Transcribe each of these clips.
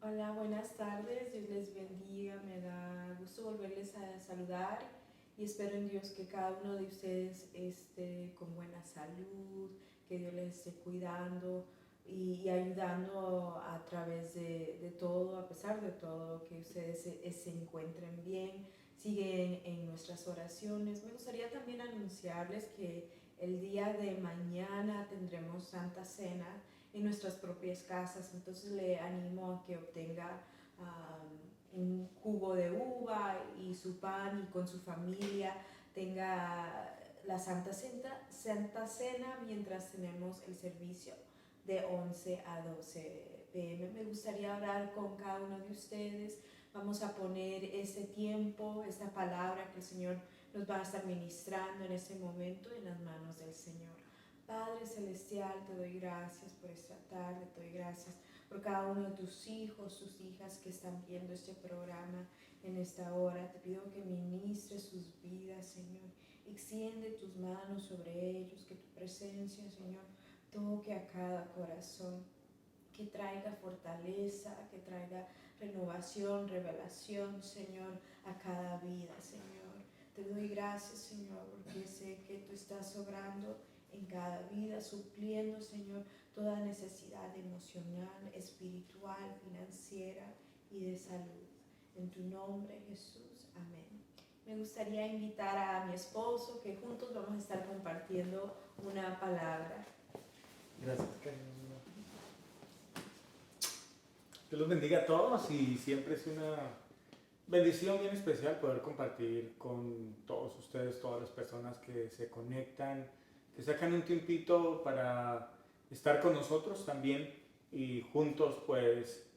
Hola, buenas tardes, Dios les bendiga, me da gusto volverles a saludar y espero en Dios que cada uno de ustedes esté con buena salud, que Dios les esté cuidando y ayudando a través de todo, a pesar de todo, que ustedes se encuentren bien, siguen en nuestras oraciones. Me gustaría también anunciarles que el día de mañana tendremos Santa Cena en nuestras propias casas. Entonces le animo a que obtenga un jugo de uva y su pan y con su familia tenga la Santa Cena mientras tenemos el servicio de 11 a 12 pm. Me gustaría orar con cada uno de ustedes. Vamos a poner ese tiempo, esta palabra que el Señor nos va a estar ministrando en este momento en las manos del Señor. Padre Celestial, te doy gracias por esta tarde, te doy gracias por cada uno de tus hijos, tus hijas que están viendo este programa en esta hora. Te pido que ministres sus vidas, Señor. Extiende tus manos sobre ellos, que tu presencia, Señor, toque a cada corazón, que traiga fortaleza, que traiga renovación, revelación, Señor, a cada vida, Señor. Te doy gracias, Señor, porque sé que tú estás obrando en cada vida, supliendo, Señor, toda necesidad emocional, espiritual, financiera y de salud. En tu nombre, Jesús. Amén. Me gustaría invitar a mi esposo que juntos vamos a estar compartiendo una palabra. Gracias, cariño. Dios los bendiga a todos y siempre es una bendición bien especial poder compartir con todos ustedes, todas las personas que se conectan, que sacan un tiempito para estar con nosotros también y juntos pues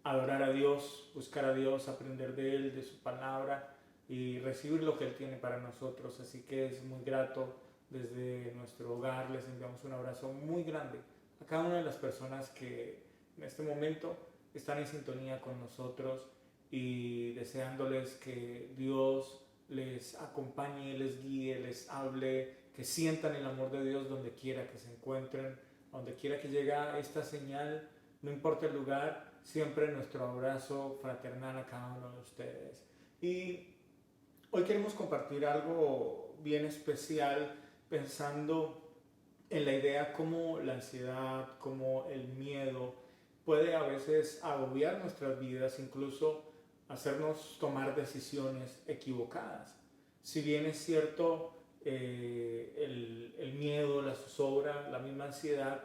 adorar a Dios, buscar a Dios, aprender de Él, de su palabra y recibir lo que Él tiene para nosotros. Así que es muy grato. Desde nuestro hogar les enviamos un abrazo muy grande a cada una de las personas que en este momento están en sintonía con nosotros y deseándoles que Dios les acompañe, les guíe, les hable, que sientan el amor de Dios donde quiera que se encuentren, donde quiera que llegue esta señal, no importa el lugar, siempre nuestro abrazo fraternal a cada uno de ustedes. Y hoy queremos compartir algo bien especial pensando en la idea cómo la ansiedad, cómo el miedo puede a veces agobiar nuestras vidas, incluso hacernos tomar decisiones equivocadas. Si bien es cierto, el miedo, la zozobra, la misma ansiedad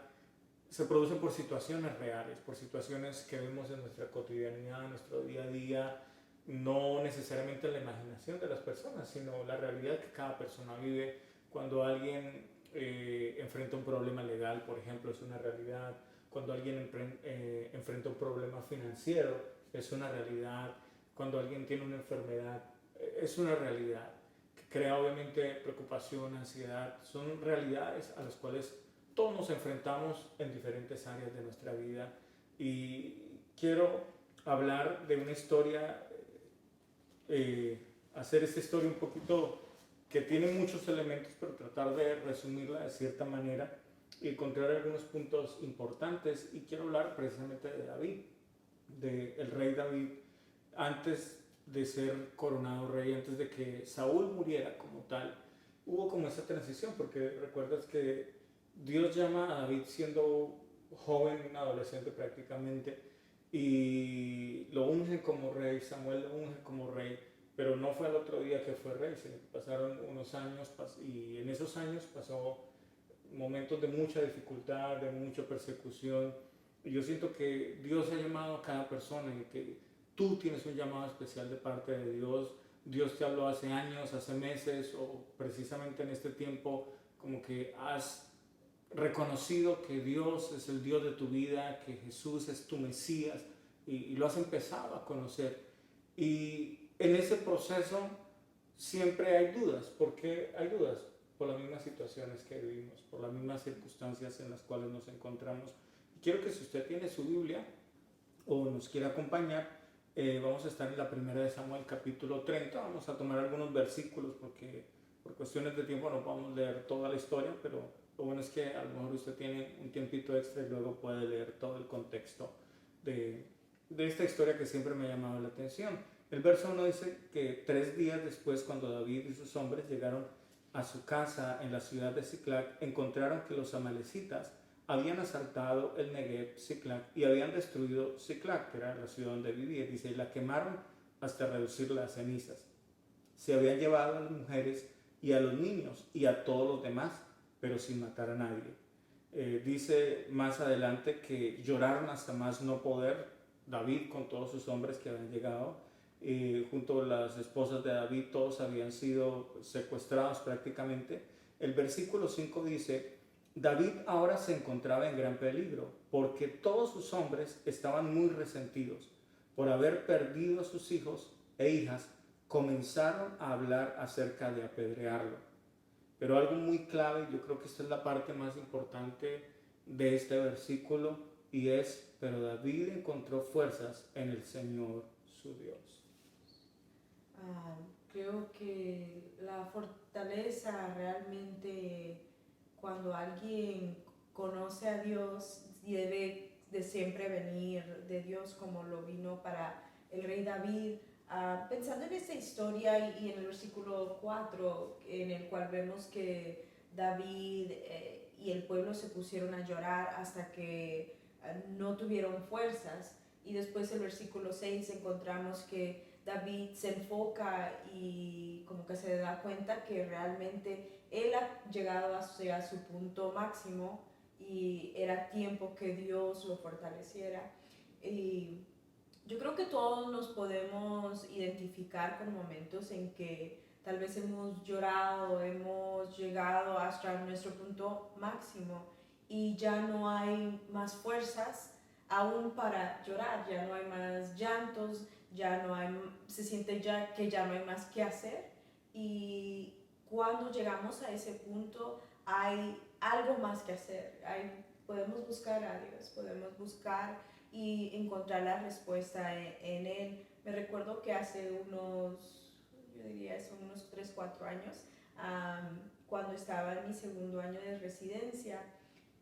se producen por situaciones reales, por situaciones que vemos en nuestra cotidianidad, en nuestro día a día, no necesariamente en la imaginación de las personas, sino la realidad que cada persona vive. Cuando alguien enfrenta un problema legal, por ejemplo, es una realidad. Cuando alguien enfrenta un problema financiero, es una realidad. Cuando alguien tiene una enfermedad, es una realidad. Que crea obviamente preocupación, ansiedad, son realidades a las cuales todos nos enfrentamos en diferentes áreas de nuestra vida. Y quiero hablar de una historia, hacer esta historia un poquito que tiene muchos elementos, pero tratar de resumirla de cierta manera y encontrar algunos puntos importantes. Y quiero hablar precisamente de David, del rey David, antes de ser coronado rey, antes de que Saúl muriera como tal. Hubo como esa transición, porque recuerdas que Dios llama a David siendo joven, un adolescente prácticamente, y lo unge como rey, Samuel lo unge como rey, pero no fue al otro día que fue rey, sino que pasaron unos años y en esos años pasó momentos de mucha dificultad, de mucha persecución. Y yo siento que Dios ha llamado a cada persona y que tú tienes un llamado especial de parte de Dios. Dios te habló hace años, hace meses o precisamente en este tiempo, como que has reconocido que Dios es el Dios de tu vida, que Jesús es tu Mesías y lo has empezado a conocer. Y en ese proceso siempre hay dudas. ¿Por qué hay dudas? Por las mismas situaciones que vivimos, por las mismas circunstancias en las cuales nos encontramos. Y quiero que si usted tiene su Biblia o nos quiere acompañar, vamos a estar en la primera de Samuel capítulo 30. Vamos a tomar algunos versículos porque por cuestiones de tiempo no podemos leer toda la historia, pero lo bueno es que a lo mejor usted tiene un tiempito extra y luego puede leer todo el contexto de de esta historia que siempre me ha llamado la atención. El verso 1 dice que 3 días después, cuando David y sus hombres llegaron a su casa en la ciudad de Siclac, encontraron que los amalecitas habían asaltado el Negev, Siclac, y habían destruido Siclac, que era la ciudad donde vivía. Dice, y la quemaron hasta reducirla a cenizas. Se habían llevado a las mujeres y a los niños y a todos los demás, pero sin matar a nadie. Dice más adelante que lloraron hasta más no poder. David con todos sus hombres que habían llegado, junto a las esposas de David, todos habían sido secuestrados prácticamente. El versículo 5 dice, David ahora se encontraba en gran peligro, porque todos sus hombres estaban muy resentidos por haber perdido a sus hijos e hijas. Comenzaron a hablar acerca de apedrearlo. Pero algo muy clave, yo creo que esta es la parte más importante de este versículo, y es, pero David encontró fuerzas en el Señor su Dios. Creo que la fortaleza realmente, cuando alguien conoce a Dios, debe de siempre venir de Dios, como lo vino para el rey David. Pensando en esta historia y en el versículo 4, en el cual vemos que David y el pueblo se pusieron a llorar hasta que no tuvieron fuerzas, y después el versículo 6 encontramos que David se enfoca y como que se da cuenta que realmente él ha llegado a su punto máximo y era tiempo que Dios lo fortaleciera. Y yo creo que todos nos podemos identificar con momentos en que tal vez hemos llorado, hemos llegado hasta nuestro punto máximo y ya no hay más fuerzas aún para llorar, ya no hay más llantos, ya no hay, se siente ya que ya no hay más que hacer, y cuando llegamos a ese punto hay algo más que hacer, podemos buscar a Dios, podemos buscar y encontrar la respuesta en Él. Me recuerdo que hace yo diría son unos 3, 4 años, cuando estaba en mi segundo año de residencia,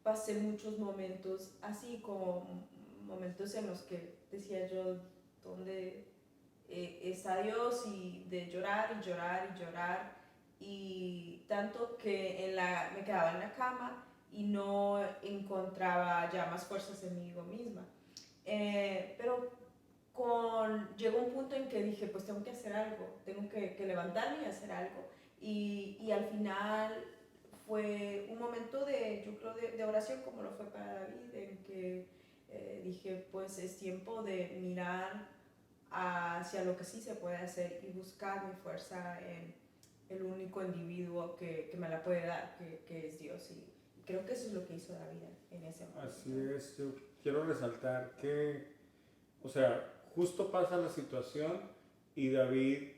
pasé muchos momentos así, como momentos en los que decía yo, ¿dónde está Dios? Y de llorar y llorar y llorar, y tanto que me quedaba en la cama y no encontraba ya más fuerzas en mí misma. Pero llegó un punto en que dije, pues tengo que hacer algo, tengo que levantarme y hacer algo. Y al final fue un momento yo creo, de oración, como lo fue para David, en que dije, pues es tiempo de mirar hacia lo que sí se puede hacer y buscar mi fuerza en el único individuo que me la puede dar, que es Dios. Y creo que eso es lo que hizo David en ese momento. Así es, yo quiero resaltar que, o sea, justo pasa la situación y David,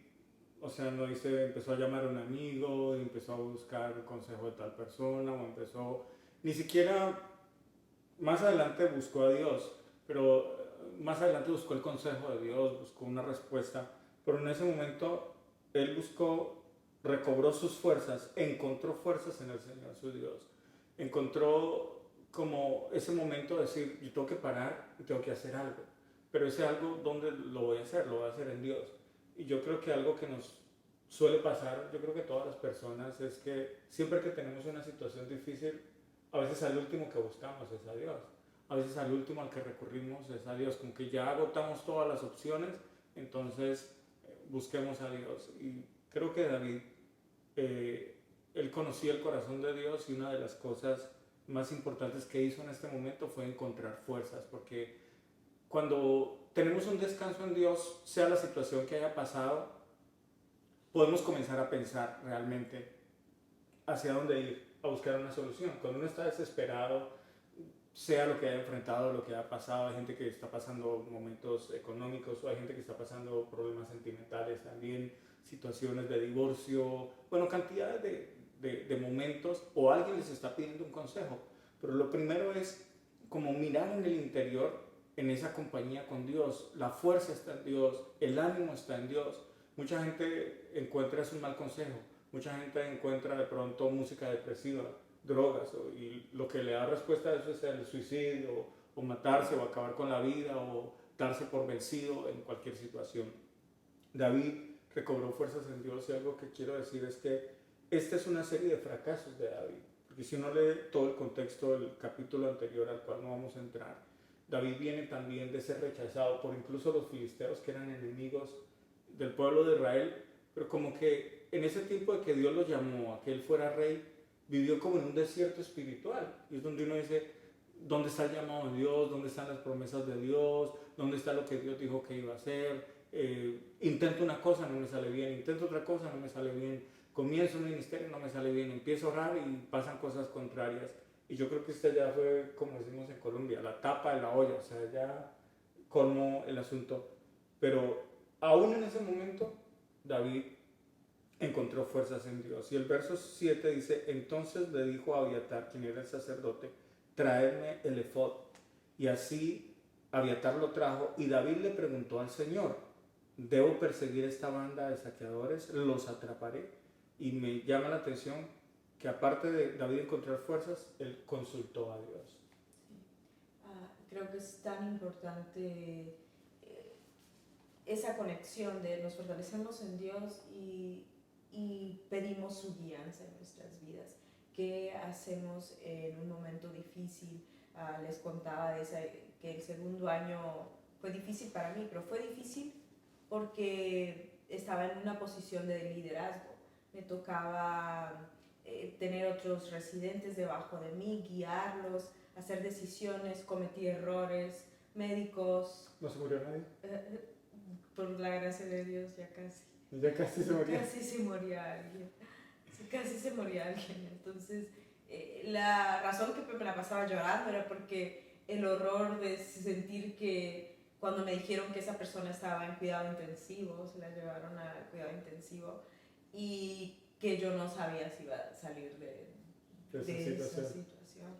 o sea, no dice, empezó a llamar a un amigo, y empezó a buscar el consejo de tal persona, o empezó, ni siquiera, más adelante buscó a Dios, pero más adelante buscó el consejo de Dios, buscó una respuesta, pero en ese momento él recobró sus fuerzas, encontró fuerzas en el Señor su Dios, encontró como ese momento de decir, yo tengo que parar y tengo que hacer algo, pero ese algo, ¿dónde lo voy a hacer? Lo voy a hacer en Dios. Y yo creo que algo que nos suele pasar, yo creo que todas las personas, es que siempre que tenemos una situación difícil, a veces al último que buscamos es a Dios, a veces al último al que recurrimos es a Dios, como que ya agotamos todas las opciones, entonces busquemos a Dios. Y creo que David, él conocía el corazón de Dios, y una de las cosas más importantes que hizo en este momento fue encontrar fuerzas, porque cuando tenemos un descanso en Dios, sea la situación que haya pasado, podemos comenzar a pensar realmente hacia dónde ir, a buscar una solución. Cuando uno está desesperado, sea lo que haya enfrentado, lo que haya pasado, hay gente que está pasando momentos económicos, o hay gente que está pasando problemas sentimentales también, situaciones de divorcio, bueno, cantidades de momentos, o alguien les está pidiendo un consejo. Pero lo primero es como mirar en el interior, en esa compañía con Dios. La fuerza está en Dios, el ánimo está en Dios. Mucha gente encuentra un mal consejo, mucha gente encuentra de pronto música depresiva, drogas, y lo que le da respuesta a eso es el suicidio, o matarse, o acabar con la vida, o darse por vencido en cualquier situación. David recobró fuerzas en Dios y algo que quiero decir es que esta es una serie de fracasos de David. Porque si uno lee todo el contexto del capítulo anterior al cual no vamos a entrar, David viene también de ser rechazado por incluso los filisteos que eran enemigos del pueblo de Israel, pero como que en ese tiempo de que Dios lo llamó a que él fuera rey, vivió como en un desierto espiritual. Y es donde uno dice, ¿dónde está el llamado de Dios? ¿Dónde están las promesas de Dios? ¿Dónde está lo que Dios dijo que iba a hacer? Intento una cosa, no me sale bien. Intento otra cosa, no me sale bien. Comienzo un ministerio, no me sale bien. Empiezo a orar y pasan cosas contrarias. Y yo creo que esta ya fue, como decimos en Colombia, la tapa de la olla. O sea, ya colmó el asunto. Pero aún en ese momento, David encontró fuerzas en Dios. Y el verso 7 dice, entonces le dijo a Abiatar, quien era el sacerdote, traedme el efod. Y así Abiatar lo trajo y David le preguntó al Señor, ¿debo perseguir esta banda de saqueadores? ¿Los atraparé? Y me llama la atención que aparte de David encontrar fuerzas, él consultó a Dios. Sí. Creo que es tan importante esa conexión de nos fortalecemos en Dios y pedimos su guianza en nuestras vidas. ¿Qué hacemos en un momento difícil? Les contaba que el segundo año fue difícil para mí, pero fue difícil porque estaba en una posición de liderazgo. Me tocaba tener otros residentes debajo de mí, guiarlos, hacer decisiones, cometí errores, médicos. ¿No se murió nadie? Por la gracia de Dios, ya casi. Ya casi se moría. Casi se moría alguien. Casi se moría alguien. Entonces, la razón que me la pasaba llorando era porque el horror de sentir que cuando me dijeron que esa persona estaba en cuidado intensivo, se la llevaron a cuidado intensivo y que yo no sabía si iba a salir de esa situación.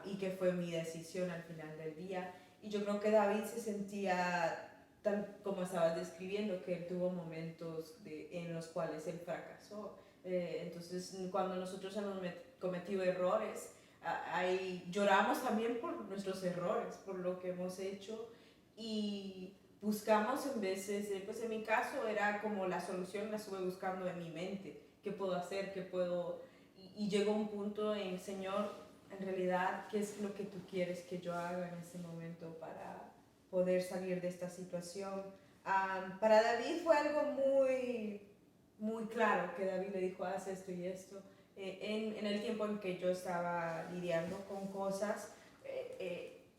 Y que fue mi decisión al final del día. Y yo creo que David se sentía tan como estabas describiendo, que él tuvo momentos en los cuales él fracasó. Entonces, cuando nosotros hemos cometido errores, ahí lloramos también por nuestros errores, por lo que hemos hecho, y buscamos en veces, pues en mi caso era como la solución la estuve buscando en mi mente, qué puedo hacer, qué puedo, y llegó un punto en, Señor, en realidad, ¿qué es lo que tú quieres que yo haga en ese momento para poder salir de esta situación? Para David fue algo muy, muy claro, que David le dijo, haz esto y esto. En el tiempo en que yo estaba lidiando con cosas,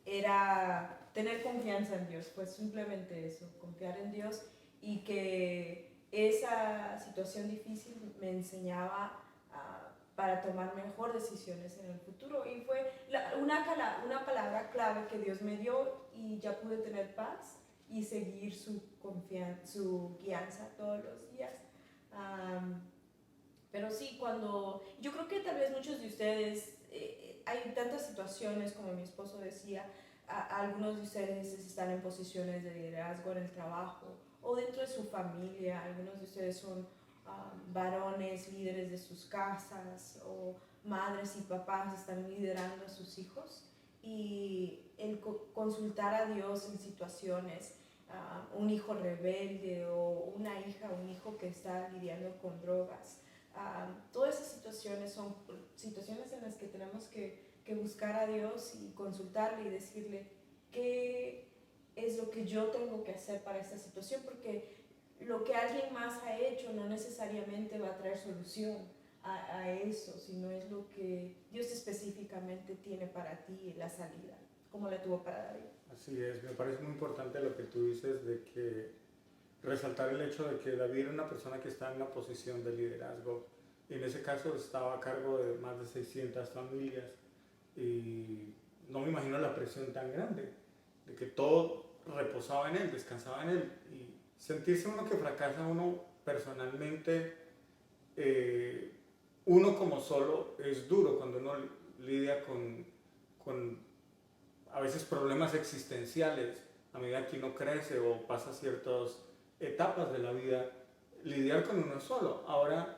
era tener confianza en Dios, pues simplemente eso, confiar en Dios, y que esa situación difícil me enseñaba para tomar mejor decisiones en el futuro, y fue una palabra clave que Dios me dio, y ya pude tener paz y seguir su guianza todos los días. Pero sí, yo creo que tal vez muchos de ustedes, hay tantas situaciones, como mi esposo decía, algunos de ustedes están en posiciones de liderazgo en el trabajo o dentro de su familia, algunos de ustedes son varones, líderes de sus casas, o madres y papás están liderando a sus hijos, y el consultar a Dios en situaciones, un hijo rebelde o una hija o un hijo que está lidiando con drogas, todas esas situaciones son situaciones en las que tenemos que buscar a Dios y consultarle y decirle qué es lo que yo tengo que hacer para esta situación, porque lo que alguien más ha hecho no necesariamente va a traer solución a eso, sino es lo que Dios específicamente tiene para ti, la salida, como la tuvo para David. Así es, me parece muy importante lo que tú dices, de que resaltar el hecho de que David era una persona que está en una posición de liderazgo, y en ese caso estaba a cargo de más de 600 familias, y no me imagino la presión tan grande, de que todo reposaba en él, descansaba en él, y sentirse uno que fracasa uno personalmente, uno como solo, es duro cuando uno lidia con a veces problemas existenciales a medida que uno crece o pasa ciertas etapas de la vida, lidiar con uno solo. Ahora,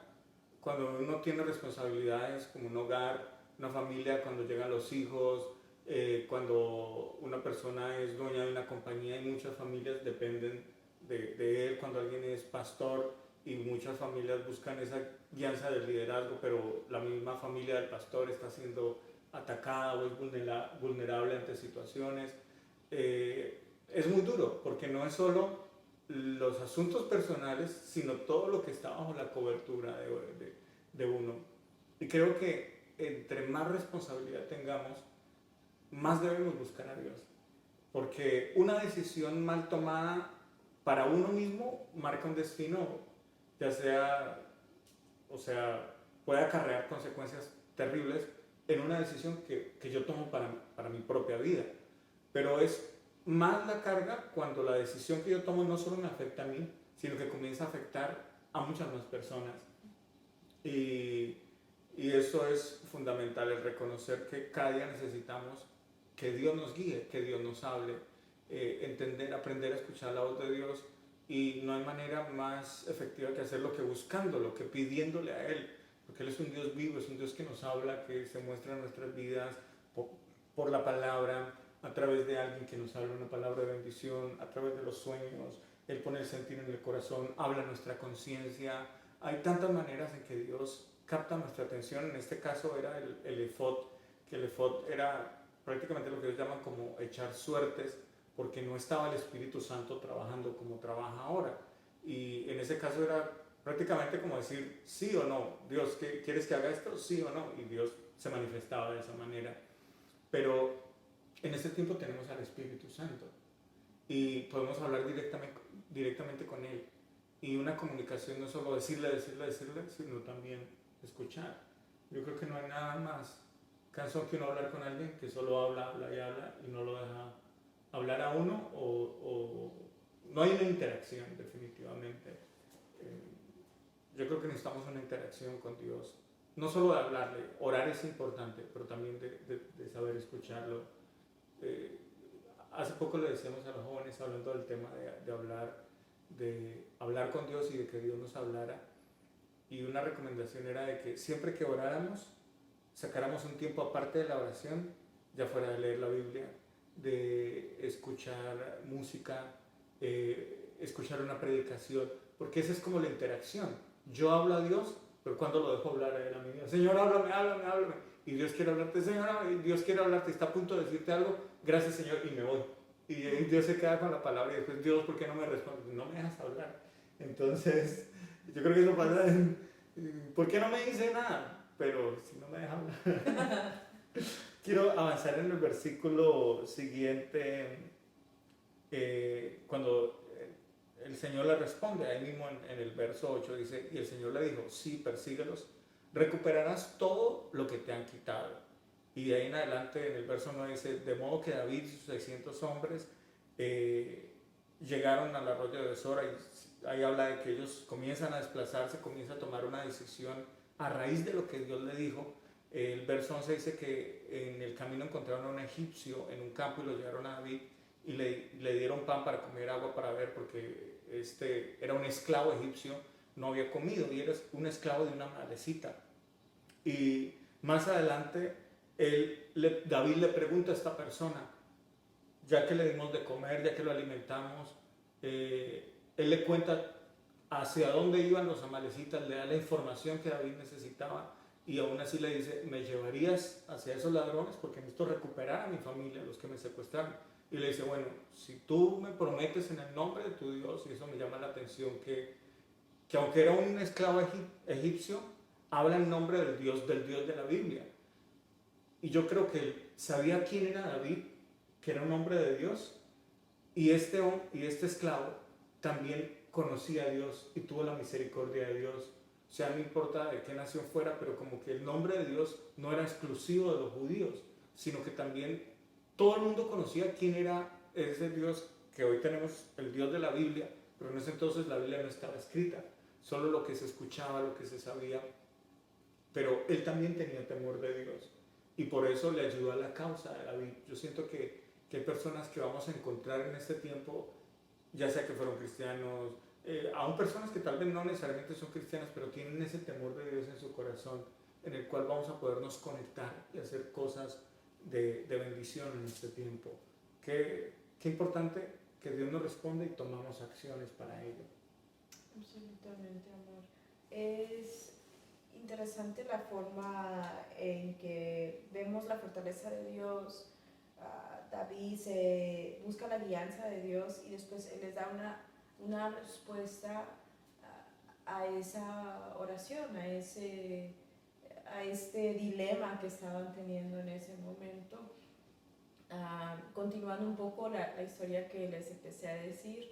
cuando uno tiene responsabilidades como un hogar, una familia, cuando llegan los hijos, cuando una persona es dueña de una compañía y muchas familias dependen de él, cuando alguien es pastor y muchas familias buscan esa guianza del liderazgo, pero la misma familia del pastor está siendo atacada o es vulnerable ante situaciones. Es muy duro porque no es solo los asuntos personales, sino todo lo que está bajo la cobertura de uno. Y creo que entre más responsabilidad tengamos, más debemos buscar a Dios. Porque una decisión mal tomada para uno mismo marca un destino, ya sea, o sea, puede acarrear consecuencias terribles en una decisión que yo tomo para mi propia vida. Pero es más la carga cuando la decisión que yo tomo no solo me afecta a mí, sino que comienza a afectar a muchas más personas. Y, y eso es fundamental, el reconocer que cada día necesitamos que Dios nos guíe, que Dios nos hable, entender, aprender a escuchar la voz de Dios, y no hay manera más efectiva que hacerlo que buscándolo, que pidiéndole a Él, porque Él es un Dios vivo, es un Dios que nos habla, que se muestra en nuestras vidas por la palabra, a través de alguien que nos habla una palabra de bendición, a través de los sueños. Él pone el sentir en el corazón, habla nuestra conciencia. Hay tantas maneras en que Dios capta nuestra atención. En este caso era el efod, que el efod era prácticamente lo que ellos llaman como echar suertes, porque no estaba el Espíritu Santo trabajando como trabaja ahora. Y en ese caso era prácticamente como decir sí o no. Dios, ¿quieres que haga esto? Sí o no. Y Dios se manifestaba de esa manera. Pero en este tiempo tenemos al Espíritu Santo y podemos hablar directamente con Él. Y una comunicación no es solo decirle, sino también escuchar. Yo creo que no hay nada más cansón que uno hablar con alguien que solo habla y no lo deja hablar a uno, o no hay una interacción definitivamente. Yo creo que necesitamos una interacción con Dios. No solo de hablarle, orar es importante, pero también de saber escucharlo. Hace poco le decíamos a los jóvenes, hablando del tema de hablar con Dios y de que Dios nos hablara, y una recomendación era de que siempre que oráramos, sacáramos un tiempo aparte de la oración, ya fuera de leer la Biblia, de escuchar música, escuchar una predicación, porque esa es como la interacción. Yo hablo a Dios, pero cuando lo dejo hablar a Él, a mí, Señor, háblame, y Dios quiere hablarte, Señor, Dios quiere hablarte, está a punto de decirte algo, gracias Señor, y me voy. Y Dios se queda con la palabra, y después, Dios, ¿por qué no me respondes? No me dejas hablar. Entonces, yo creo que eso pasa ¿por qué no me dice nada? Pero si no me deja hablar. Quiero avanzar en el versículo siguiente, cuando el Señor le responde, ahí mismo en el verso 8 dice, y el Señor le dijo, sí, persíguelos, recuperarás todo lo que te han quitado. Y de ahí en adelante, en el verso 9 dice, de modo que David y sus 600 hombres llegaron al arroyo de Sora, y ahí habla de que ellos comienzan a desplazarse, comienzan a tomar una decisión a raíz de lo que Dios le dijo. El verso 11 dice que en el camino encontraron a un egipcio en un campo y lo llevaron a David y le dieron pan para comer, agua para beber, porque este era un esclavo egipcio, no había comido y era un esclavo de una madrecita. Y más adelante David le pregunta a esta persona, ya que le dimos de comer, ya que lo alimentamos, él le cuenta hacia dónde iban los amalecitas, le da la información que David necesitaba, y aún así le dice, me llevarías hacia esos ladrones porque necesito recuperar a mi familia, los que me secuestraron. Y le dice, bueno, si tú me prometes en el nombre de tu Dios, y eso me llama la atención, que aunque era un esclavo egipcio, habla en nombre del Dios de la Biblia. Y yo creo que él sabía quién era David, que era un hombre de Dios, y este esclavo también conocía a Dios y tuvo la misericordia de Dios. O sea, no importa de qué nación fuera, pero como que el nombre de Dios no era exclusivo de los judíos, sino que también todo el mundo conocía quién era ese Dios, que hoy tenemos el Dios de la Biblia, pero en ese entonces la Biblia no estaba escrita, solo lo que se escuchaba, lo que se sabía. Pero él también tenía temor de Dios y por eso le ayudó a la causa de David. Yo siento que hay personas que vamos a encontrar en este tiempo, ya sea que fueron cristianos, aún personas que tal vez no necesariamente son cristianas, pero tienen ese temor de Dios en su corazón, en el cual vamos a podernos conectar y hacer cosas de bendición en este tiempo. Qué importante que Dios nos responda y tomamos acciones para ello. Absolutamente, amor. Es interesante la forma en que vemos la fortaleza de Dios. David se busca la guianza de Dios y después Él les da una respuesta a esa oración, a este dilema que estaban teniendo en ese momento. Continuando un poco la historia que les empecé a decir,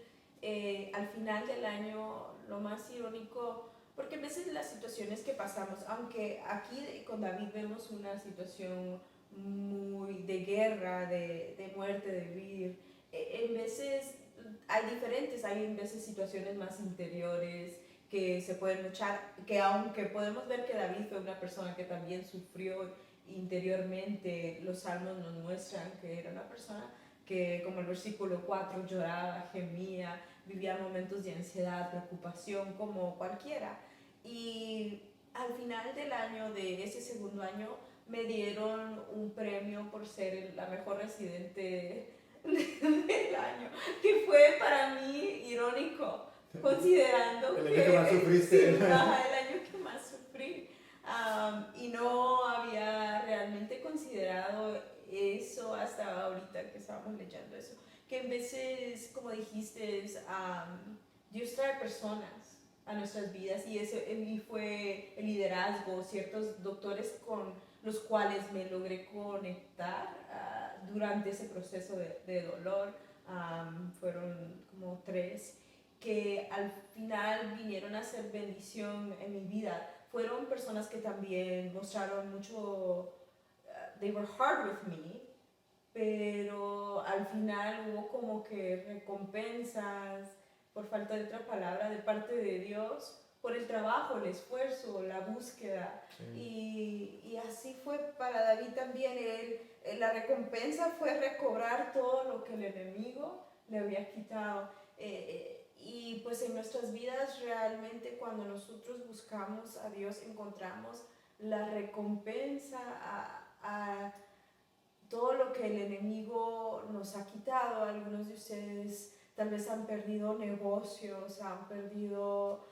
al final del año, lo más irónico, porque a veces las situaciones que pasamos, aunque aquí con David vemos una situación muy de guerra, de muerte, de vivir, en veces hay en veces situaciones más interiores que se pueden luchar, que aunque podemos ver que David fue una persona que también sufrió interiormente, los salmos nos muestran que era una persona que, como el versículo 4, lloraba, gemía, vivía momentos de ansiedad, preocupación, como cualquiera. Y al final del año, de ese segundo año, me dieron un premio por ser la mejor residente del año, que fue para mí irónico, considerando el año que más sufriste. Sí, el año que más sufrí. Y no había realmente considerado eso hasta ahorita que estábamos leyendo eso, que en veces, como dijiste, Dios trae personas a nuestras vidas y fue el liderazgo, ciertos doctores con los cuales me logré conectar durante ese proceso de dolor. Fueron como 3 que al final vinieron a ser bendición en mi vida. Fueron personas que también mostraron mucho, they were hard with me, pero al final hubo como que recompensas, por falta de otra palabra, de parte de Dios, por el trabajo, el esfuerzo, la búsqueda. Sí. Y así fue para David también. La recompensa fue recobrar todo lo que el enemigo le había quitado. Y pues en nuestras vidas realmente cuando nosotros buscamos a Dios encontramos la recompensa a todo lo que el enemigo nos ha quitado. Algunos de ustedes tal vez han perdido negocios, han perdido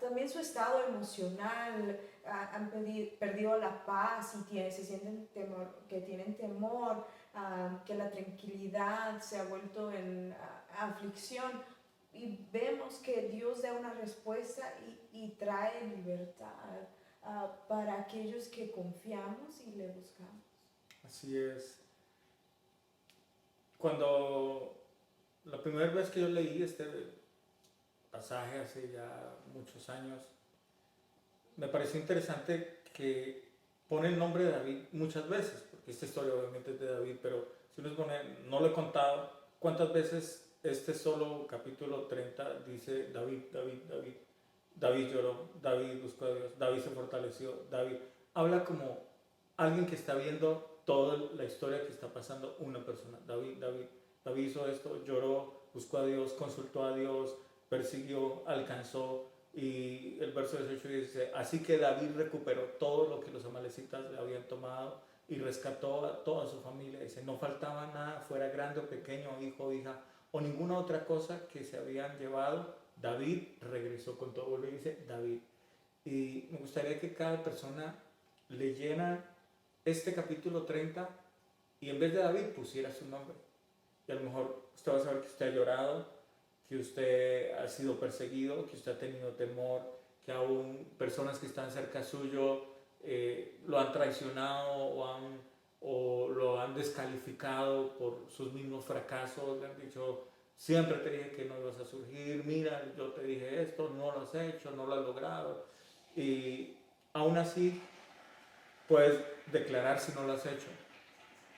también su estado emocional, han perdido la paz y se sienten que tienen temor, que la tranquilidad se ha vuelto en aflicción. Y vemos que Dios da una respuesta y trae libertad para aquellos que confiamos y le buscamos. Así es. Cuando la primera vez que yo leí este pasaje hace ya muchos años, me pareció interesante que pone el nombre de David muchas veces, porque esta historia obviamente es de David, pero si uno pone, no lo he contado, cuántas veces este solo capítulo 30 dice David, David, David, David lloró, David buscó a Dios, David se fortaleció, David habla como alguien que está viendo toda la historia que está pasando una persona. David hizo esto, lloró, buscó a Dios, consultó a Dios, persiguió, alcanzó. Y el verso 18 dice, así que David recuperó todo lo que los amalecitas le habían tomado y rescató a toda su familia. Dice, no faltaba nada, fuera grande o pequeño, hijo o hija, o ninguna otra cosa que se habían llevado. David regresó con todo. Vuelve y dice, David. Y me gustaría que cada persona leyera este capítulo 30 y en vez de David pusiera su nombre. Y a lo mejor usted va a saber que usted ha llorado, que usted ha sido perseguido, que usted ha tenido temor, que aún personas que están cerca suyo lo han traicionado o lo han descalificado por sus mismos fracasos. Le han dicho, siempre te dije que no ibas a surgir, mira, yo te dije esto, no lo has hecho, no lo has logrado. Y aún así puedes declarar si no lo has hecho.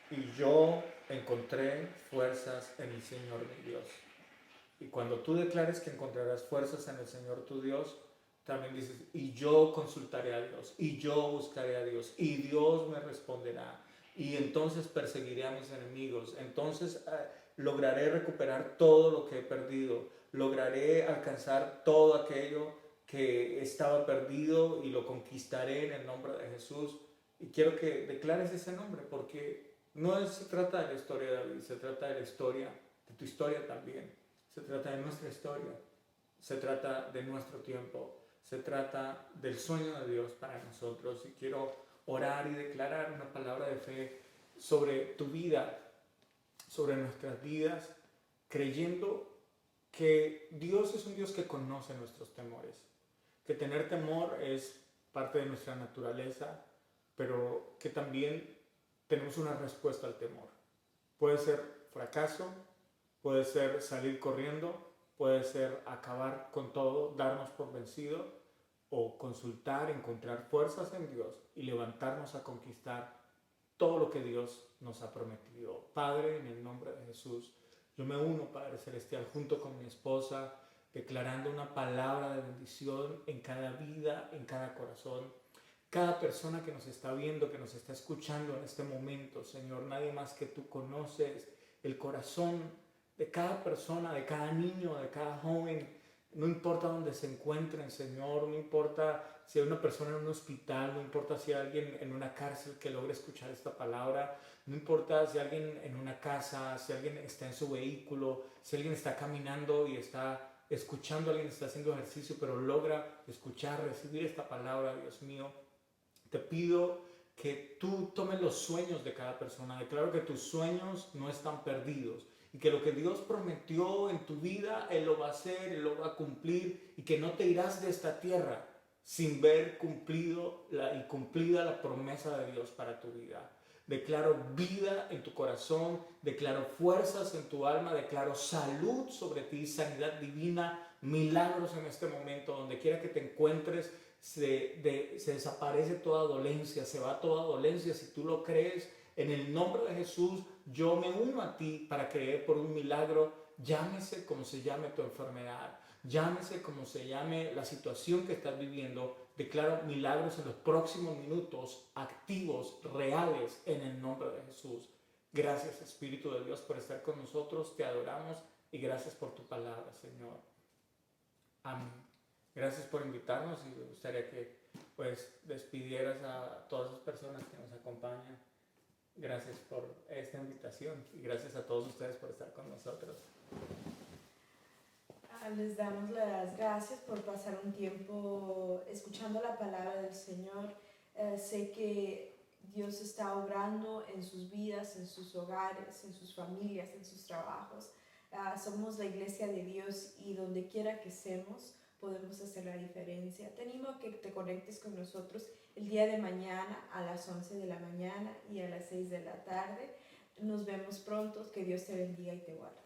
Y yo encontré fuerzas en el Señor mi Dios. Y cuando tú declares que encontrarás fuerzas en el Señor tu Dios, también dices, y yo consultaré a Dios, y yo buscaré a Dios, y Dios me responderá. Y entonces perseguiré a mis enemigos, entonces lograré recuperar todo lo que he perdido, lograré alcanzar todo aquello que estaba perdido y lo conquistaré en el nombre de Jesús. Y quiero que declares ese nombre porque No se trata de la historia de David, se trata de la historia, de tu historia también. Se trata de nuestra historia, se trata de nuestro tiempo, se trata del sueño de Dios para nosotros. Y quiero orar y declarar una palabra de fe sobre tu vida, sobre nuestras vidas, creyendo que Dios es un Dios que conoce nuestros temores, que tener temor es parte de nuestra naturaleza, pero que también tenemos una respuesta al temor. Puede ser fracaso, puede ser salir corriendo, puede ser acabar con todo, darnos por vencido, o consultar, encontrar fuerzas en Dios y levantarnos a conquistar todo lo que Dios nos ha prometido. Padre, en el nombre de Jesús, yo me uno, Padre Celestial, junto con mi esposa, declarando una palabra de bendición en cada vida, en cada corazón. Cada persona que nos está viendo, que nos está escuchando en este momento, Señor, nadie más que tú conoces el corazón de cada persona, de cada niño, de cada joven. No importa dónde se encuentren, Señor, no importa si hay una persona en un hospital, no importa si hay alguien en una cárcel que logre escuchar esta palabra, no importa si alguien en una casa, si alguien está en su vehículo, si alguien está caminando y está escuchando, alguien está haciendo ejercicio, pero logra escuchar, recibir esta palabra, Dios mío. Te pido que tú tomes los sueños de cada persona. Declaro que tus sueños no están perdidos y que lo que Dios prometió en tu vida, Él lo va a hacer, Él lo va a cumplir, y que no te irás de esta tierra sin ver cumplido y cumplida la promesa de Dios para tu vida. Declaro vida en tu corazón, declaro fuerzas en tu alma, declaro salud sobre ti, sanidad divina, milagros en este momento, donde quiera que te encuentres. Se desaparece toda dolencia, se va toda dolencia. Si tú lo crees, en el nombre de Jesús, yo me uno a ti para creer por un milagro, llámese como se llame tu enfermedad, llámese como se llame la situación que estás viviendo. Declaro milagros en los próximos minutos, activos, reales, en el nombre de Jesús. Gracias, Espíritu de Dios, por estar con nosotros, te adoramos y gracias por tu palabra, Señor. Amén. Gracias por invitarnos y me gustaría que pues despidieras a todas las personas que nos acompañan. Gracias por esta invitación y gracias a todos ustedes por estar con nosotros. Les damos las gracias por pasar un tiempo escuchando la palabra del Señor. Sé que Dios está obrando en sus vidas, en sus hogares, en sus familias, en sus trabajos. Somos la iglesia de Dios y donde quiera que estemos podemos hacer la diferencia. Te animo a que te conectes con nosotros el día de mañana a las 11 de la mañana y a las 6 de la tarde. Nos vemos pronto. Que Dios te bendiga y te guarde.